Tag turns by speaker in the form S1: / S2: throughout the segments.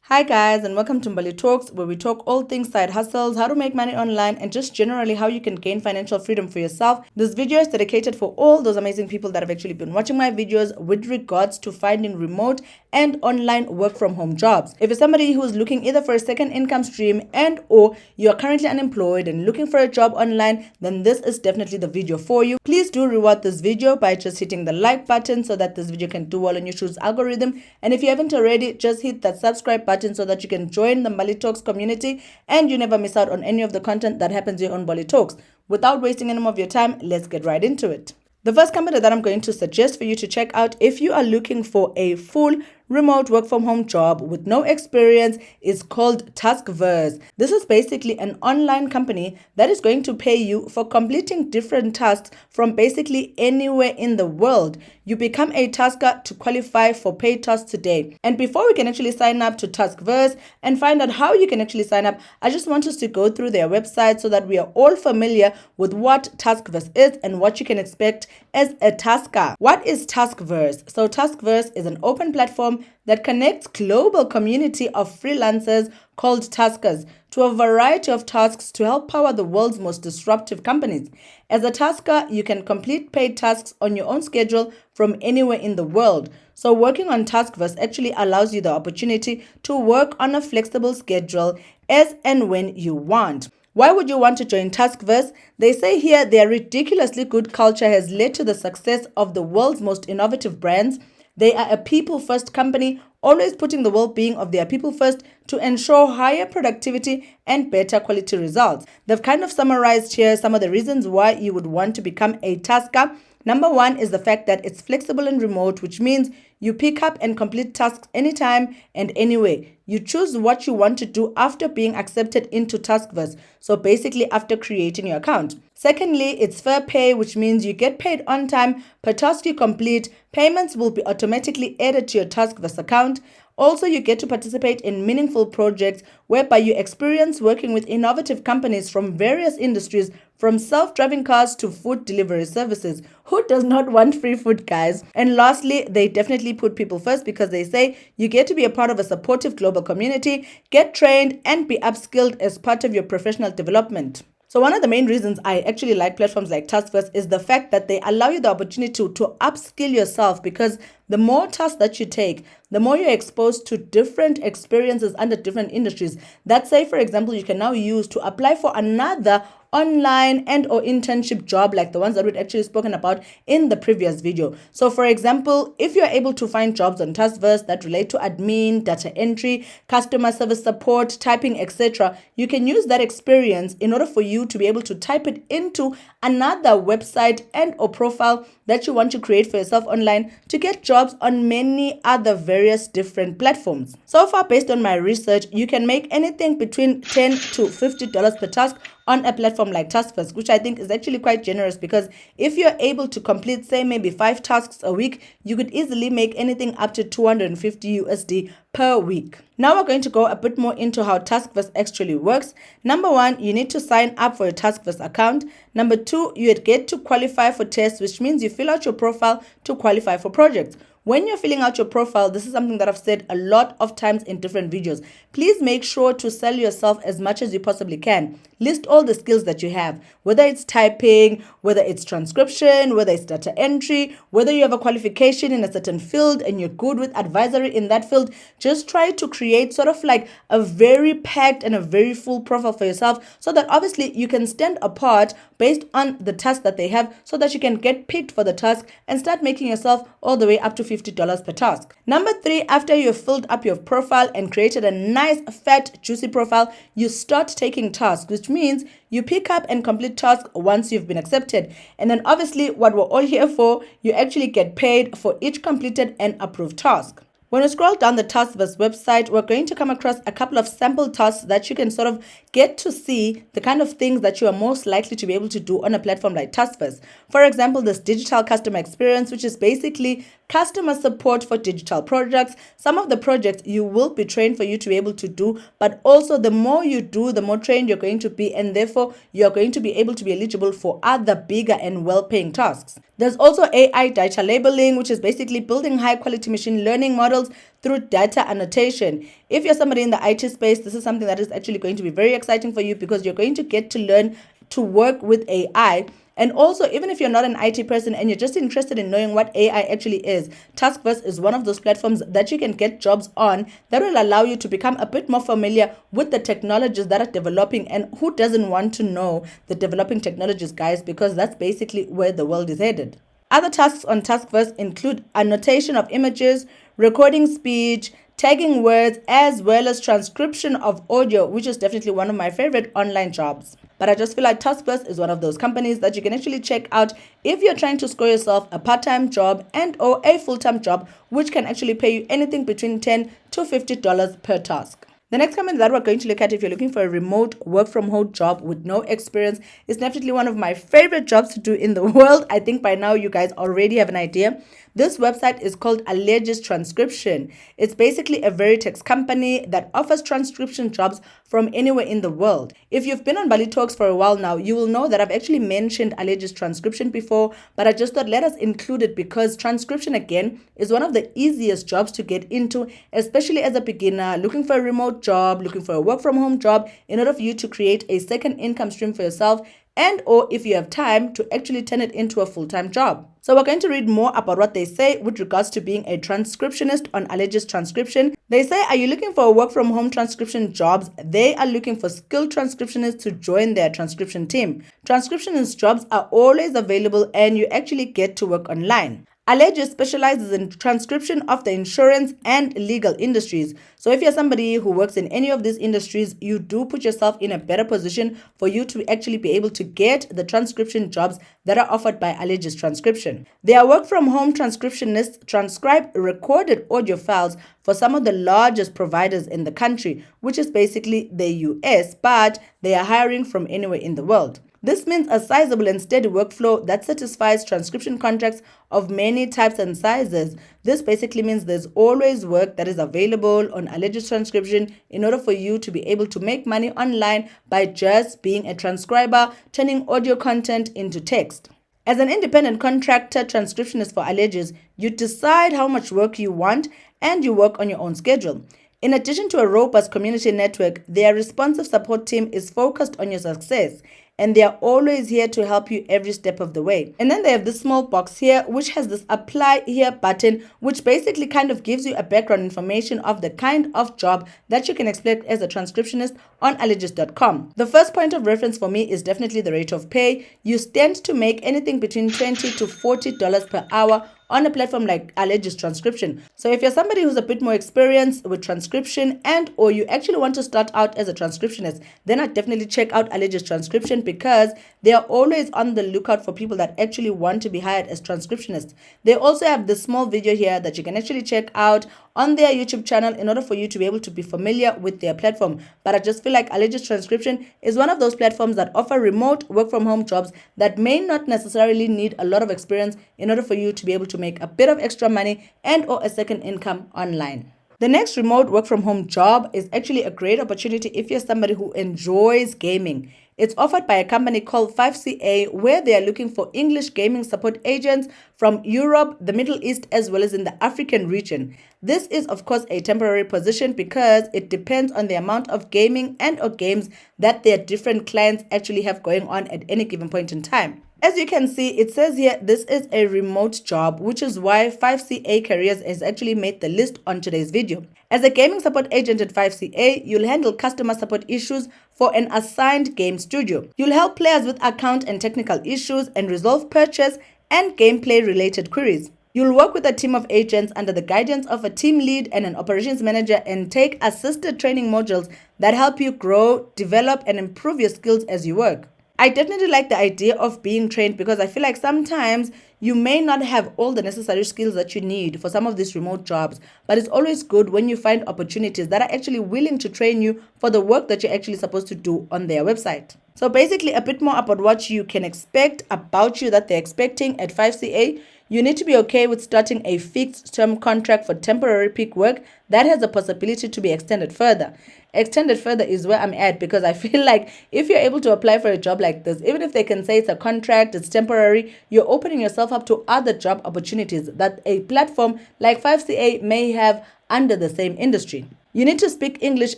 S1: Hi guys, and welcome to Mbali Talks, where we talk all things side hustles, how to make money online, and just generally how you can gain financial freedom for yourself. This video is dedicated for all those amazing people that have actually been watching my videos with regards to finding remote and online work from home jobs. If you're somebody who's looking either for a second income stream and or you are currently unemployed and looking for a job online, then this is definitely the video for you. Please do reward this video by just hitting the like button so that this video can do well on YouTube's algorithm. And if you haven't already, just hit that subscribe button so that you can join the Mbali Talks community and you never miss out on any of the content that happens here on Mbali Talks. Without wasting any more of your time, let's get right into it. The first company that I'm going to suggest for you to check out if you are looking for a full remote work from home job with no experience is called Taskverse. This is basically an online company that is going to pay you for completing different tasks from basically anywhere in the world. You become a tasker to qualify for paid tasks today. And before we can actually sign up to Taskverse and find out how you can actually sign up, I just want us to go through their website so that we are all familiar with what Taskverse is and what you can expect as a tasker. What is Taskverse? So Taskverse is an open platform that connects global community of freelancers called taskers to a variety of tasks to help power the world's most disruptive companies. As a tasker, you can complete paid tasks on your own schedule from anywhere in the world. So working on Taskverse actually allows you the opportunity to work on a flexible schedule as and when you want. Why would you want to join Taskverse? They say here their ridiculously good culture has led to the success of the world's most innovative brands. They are a people-first company, always putting the well-being of their people first to ensure higher productivity and better quality results. They've kind of summarized here some of the reasons why you would want to become a tasker. Number one is the fact that it's flexible and remote, which means you pick up and complete tasks anytime and anywhere. You choose what you want to do after being accepted into Taskverse, so basically after creating your account. Secondly, it's fair pay, which means you get paid on time per task you complete. Payments will be automatically added to your Taskverse account. Also, you get to participate in meaningful projects whereby you experience working with innovative companies from various industries, from self-driving cars to food delivery services. Who does not want free food, guys? And lastly, they definitely put people first because they say you get to be a part of a supportive global community, get trained, and be upskilled as part of your professional development. So one of the main reasons I actually like platforms like Taskverse is the fact that they allow you the opportunity to upskill yourself, because the more tasks that you take, the more you're exposed to different experiences under different industries that, say, for example, you can now use to apply for another online and or internship job like the ones that we'd actually spoken about in the previous video. So for example, if you're able to find jobs on Taskverse that relate to admin, data entry, customer service support, typing, etc., you can use that experience in order for you to be able to type it into another website and or profile that you want to create for yourself online to get jobs on many other various different platforms. So far, based on my research, you can make anything between $10 to $50 per task on a platform like Taskverse, which I think is actually quite generous, because if you're able to complete, say, maybe 5 tasks a week, you could easily make anything up to 250 USD per week. Now we're going to go a bit more into how Taskverse actually works. Number one, you need to sign up for a Taskverse account. Number two, you get to qualify for tests, which means you fill out your profile to qualify for projects. When you're filling out your profile, this is something that I've said a lot of times in different videos. Please make sure to sell yourself as much as you possibly can. List all the skills that you have, whether it's typing, whether it's transcription, whether it's data entry, whether you have a qualification in a certain field and you're good with advisory in that field. Just try to create sort of like a very packed and a very full profile for yourself, so that obviously you can stand apart based on the task that they have, so that you can get picked for the task and start making yourself all the way up to $50 per task. Number three, after you've filled up your profile and created a nice, fat, juicy profile, you start taking tasks, which means you pick up and complete tasks once you've been accepted. And then obviously what we're all here for, you actually get paid for each completed and approved task. When you scroll down the Taskverse website, we're going to come across a couple of sample tasks that you can sort of get to see the kind of things that you are most likely to be able to do on a platform like Taskverse. For example, this digital customer experience, which is basically customer support for digital projects. Some of the projects you will be trained for you to be able to do, but also the more you do, the more trained you're going to be, and therefore you're going to be able to be eligible for other bigger and well-paying tasks. There's also AI data labeling, which is basically building high-quality machine learning models skills through data annotation. If you're somebody in the IT space, this is something that is actually going to be very exciting for you because you're going to get to learn to work with AI. And also, even if you're not an IT person and you're just interested in knowing what AI actually is, Taskverse is one of those platforms that you can get jobs on that will allow you to become a bit more familiar with the technologies that are developing. And who doesn't want to know the developing technologies, guys? Because that's basically where the world is headed. Other tasks on Taskverse include annotation of images, recording speech, tagging words, as well as transcription of audio, which is definitely one of my favorite online jobs. But I just feel like Taskverse is one of those companies that you can actually check out if you're trying to score yourself a part-time job and or a full-time job, which can actually pay you anything between $10 to $50 per task. The next company that we're going to look at if you're looking for a remote work from home job with no experience is definitely one of my favorite jobs to do in the world. I think by now you guys already have an idea. This website is called Alleges Transcription. It's basically a Veritex company that offers transcription jobs from anywhere in the world. If you've been on Mbali Talks for a while now, you will know that I've actually mentioned Alleges Transcription before, but I just thought let us include it because transcription again is one of the easiest jobs to get into, especially as a beginner looking for a remote job, looking for a work from home job in order for you to create a second income stream for yourself and or if you have time to actually turn it into a full-time job. So we're going to read more about what they say with regards to being a transcriptionist on Alleges Transcription. They say, are you looking for a work from home transcription jobs? They are looking for skilled transcriptionists to join their transcription team. Transcriptionist jobs are always available and you actually get to work online. Alleges specializes in transcription of the insurance and legal industries. So if you're somebody who works in any of these industries, you do put yourself in a better position for you to actually be able to get the transcription jobs that are offered by Alleges Transcription. Their work from home transcriptionists transcribe recorded audio files for some of the largest providers in the country, which is basically the US, but they are hiring from anywhere in the world. This means a sizable and steady workflow that satisfies transcription contracts of many types and sizes. This basically means there's always work that is available on Alleges Transcription in order for you to be able to make money online by just being a transcriber, turning audio content into text. As an independent contractor transcriptionist for Alleges, you decide how much work you want and you work on your own schedule. In addition to a robust community network, their responsive support team is focused on your success and they are always here to help you every step of the way. And then they have this small box here which has this apply here button, which basically kind of gives you a background information of the kind of job that you can expect as a transcriptionist on alleges.com. The first point of reference for me is definitely the rate of pay. You stand to make anything between $20 to $40 per hour on a platform like Alleges Transcription. So if you're somebody who's a bit more experienced with transcription and or you actually want to start out as a transcriptionist, then I'd definitely check out Alleges Transcription because they are always on the lookout for people that actually want to be hired as transcriptionists. They also have this small video here that you can actually check out on their YouTube channel in order for you to be able to be familiar with their platform. But I just feel like Alleges Transcription is one of those platforms that offer remote work from home jobs that may not necessarily need a lot of experience in order for you to be able to make a bit of extra money and or a second income online. The next remote work from home job is actually a great opportunity if you're somebody who enjoys gaming. It's offered by a company called 5CA where they are looking for English gaming support agents from Europe, the Middle East, as well as in the African region. This is of course a temporary position because it depends on the amount of gaming and or games that their different clients actually have going on at any given point in time. As you can see, it says here this is a remote job, which is why 5CA Careers has actually made the list on today's video. As a gaming support agent at 5CA, you'll handle customer support issues for an assigned game studio. You'll help players with account and technical issues and resolve purchase and gameplay related queries. You'll work with a team of agents under the guidance of a team lead and an operations manager and take assisted training modules that help you grow, develop, and improve your skills as you work. I definitely like the idea of being trained because I feel like sometimes you may not have all the necessary skills that you need for some of these remote jobs, but it's always good when you find opportunities that are actually willing to train you for the work that you're actually supposed to do on their website. So basically a bit more about what you can expect about you that they're expecting at 5CA. You need to be okay with starting a fixed term contract for temporary peak work that has a possibility to be extended further. Extended further is where I'm at because I feel like if you're able to apply for a job like this, even if they can say it's a contract, it's temporary, you're opening yourself up to other job opportunities that a platform like 5CA may have under the same industry. You need to speak English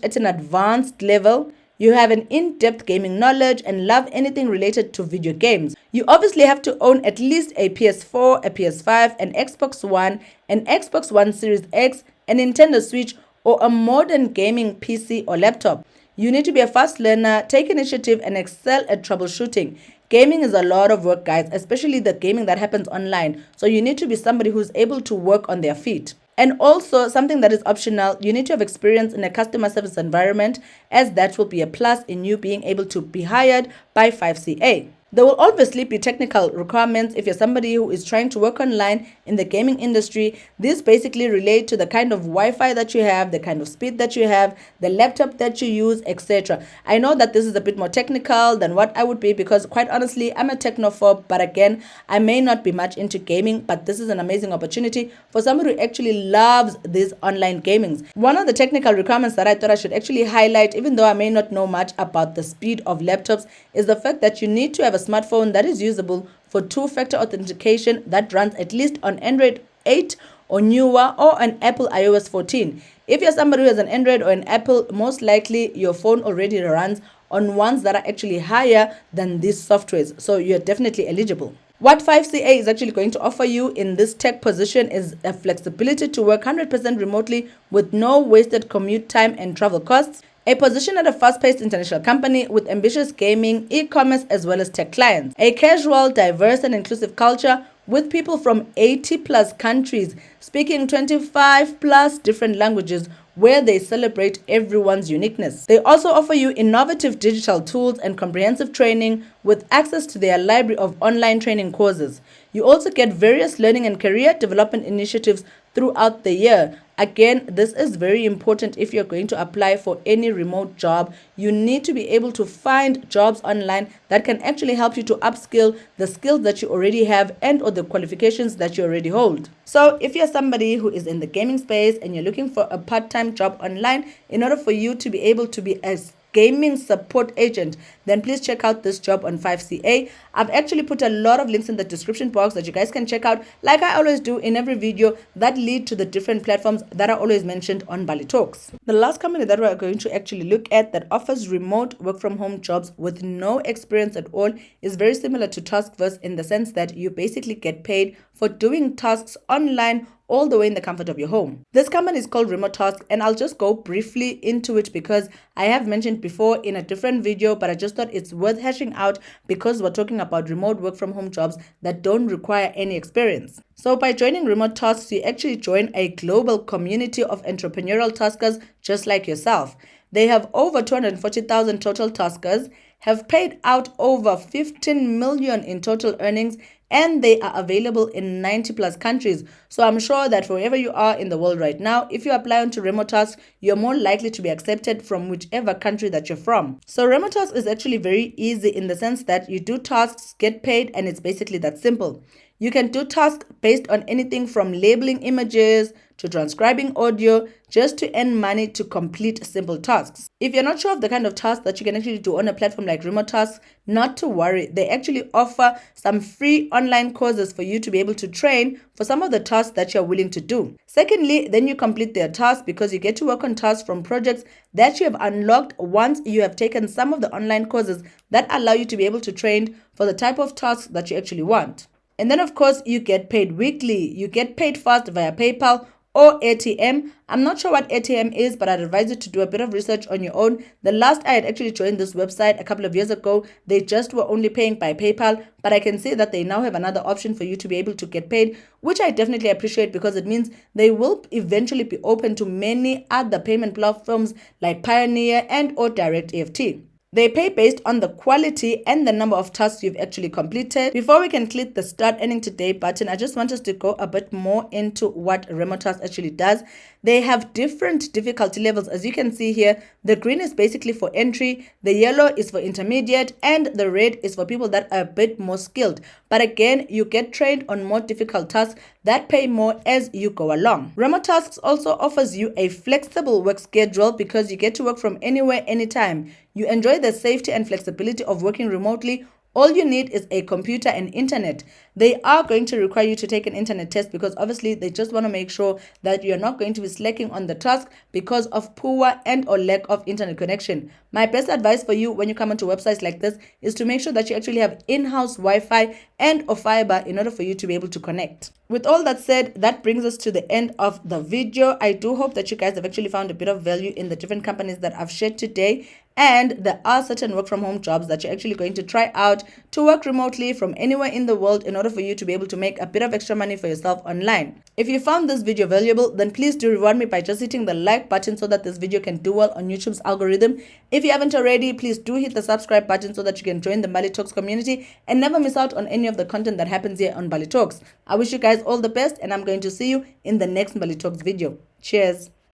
S1: at an advanced level. You have an in-depth gaming knowledge and love anything related to video games. You obviously have to own at least a PS4, a PS5, an Xbox One, an Xbox One Series X, a Nintendo Switch, or a modern gaming PC or laptop. You need to be a fast learner, take initiative, and excel at troubleshooting. Gaming is a lot of work, guys, especially the gaming that happens online. So you need to be somebody who's able to work on their feet. And also, something that is optional, you need to have experience in a customer service environment, as that will be a plus in you being able to be hired by 5CA. There will obviously be technical requirements if you're somebody who is trying to work online in the gaming industry. These basically relate to the kind of Wi-Fi that you have, the kind of speed that you have, the laptop that you use, etc. I know that this is a bit more technical than what I would be because quite honestly, I'm a technophobe, but again, I may not be much into gaming, but this is an amazing opportunity for somebody who actually loves these online gamings. One of the technical requirements that I thought I should actually highlight, even though I may not know much about the speed of laptops, is the fact that you need to have a smartphone that is usable for two-factor authentication that runs at least on Android 8 or newer or an Apple iOS 14. If you're somebody who has an Android or an Apple, most likely your phone already runs on ones that are actually higher than these softwares, so you're definitely eligible. What 5CA is actually going to offer you in this tech position is a flexibility to work 100% remotely with no wasted commute time and travel costs, a position at a fast-paced international company with ambitious gaming, e-commerce, as well as tech clients. A casual, diverse, and inclusive culture with people from 80-plus countries speaking 25-plus different languages where they celebrate everyone's uniqueness. They also offer you innovative digital tools and comprehensive training with access to their library of online training courses. You also get various learning and career development initiatives throughout the year. Again, this is very important if you're going to apply for any remote job. You need to be able to find jobs online that can actually help you to upskill the skills that you already have and or the qualifications that you already hold. So if you're somebody who is in the gaming space and you're looking for a part-time job online in order for you to be able to be a gaming support agent, then please check out this job on 5CA. I've actually put a lot of links in the description box that you guys can check out, like I always do in every video, that lead to the different platforms that are always mentioned on Mbali Talks. The last company that we're going to actually look at that offers remote work from home jobs with no experience at all is very similar to Taskverse in the sense that you basically get paid for doing tasks online all the way in the comfort of your home. This company is called Remote Task, and I'll just go briefly into it because I have mentioned before in a different video, but I just thought it's worth hashing out because we're talking about remote work from home jobs that don't require any experience. So by joining Remote Tasks, you actually join a global community of entrepreneurial taskers just like yourself. They have over 240,000 total taskers, have paid out over 15 million in total earnings, and they are available in 90-plus countries. So I'm sure that wherever you are in the world right now, if you apply onto Remote Task, you're more likely to be accepted from whichever country that you're from. So Remote Task is actually very easy in the sense that you do tasks, get paid, and it's basically that simple. You can do tasks based on anything from labeling images to transcribing audio just to earn money to complete simple tasks. If you're not sure of the kind of tasks that you can actually do on a platform like Remote Tasks, not to worry. They actually offer some free online courses for you to be able to train for some of the tasks that you're willing to do. Secondly, then you complete their tasks because you get to work on tasks from projects that you have unlocked once you have taken some of the online courses that allow you to be able to train for the type of tasks that you actually want. And then, of course, you get paid weekly. You get paid fast via PayPal or ATM. I'm not sure what ATM is, but I'd advise you to do a bit of research on your own. The last I had actually joined this website a couple of years ago, they just were only paying by PayPal, but I can see that they now have another option for you to be able to get paid, which I definitely appreciate because it means they will eventually be open to many other payment platforms like Pioneer and or Direct EFT. They pay based on the quality and the number of tasks you've actually completed. Before we can click the Start Earning Today button, I just want us to go a bit more into what Remote Task actually does. They have different difficulty levels. As you can see here, the green is basically for entry, the yellow is for intermediate, and the red is for people that are a bit more skilled. But again, you get trained on more difficult tasks that pay more as you go along. Remote Tasks also offers you a flexible work schedule because you get to work from anywhere, anytime. You enjoy the safety and flexibility of working remotely. All you need is a computer and internet. they are going to require you to take an internet test, because obviously they just want to make sure that you're not going to be slacking on the task because of poor and or lack of internet connection. My best advice for you when you come onto websites like this is to make sure that you actually have in-house Wi-Fi and or fiber in order for you to be able to connect. With all that said, that brings us to the end of the video. I do hope that you guys have actually found a bit of value in the different companies that I've shared today. And there are certain work from home jobs that you're actually going to try out to work remotely from anywhere in the world in order for you to be able to make a bit of extra money for yourself online. If you found this video valuable, then please do reward me by just hitting the like button so that this video can do well on YouTube's algorithm. If you haven't already, please do hit the subscribe button so that you can join the Mbali Talks community and never miss out on any of the content that happens here on Mbali Talks. I wish you guys all the best, and I'm going to see you in the next Mbali Talks video. Cheers.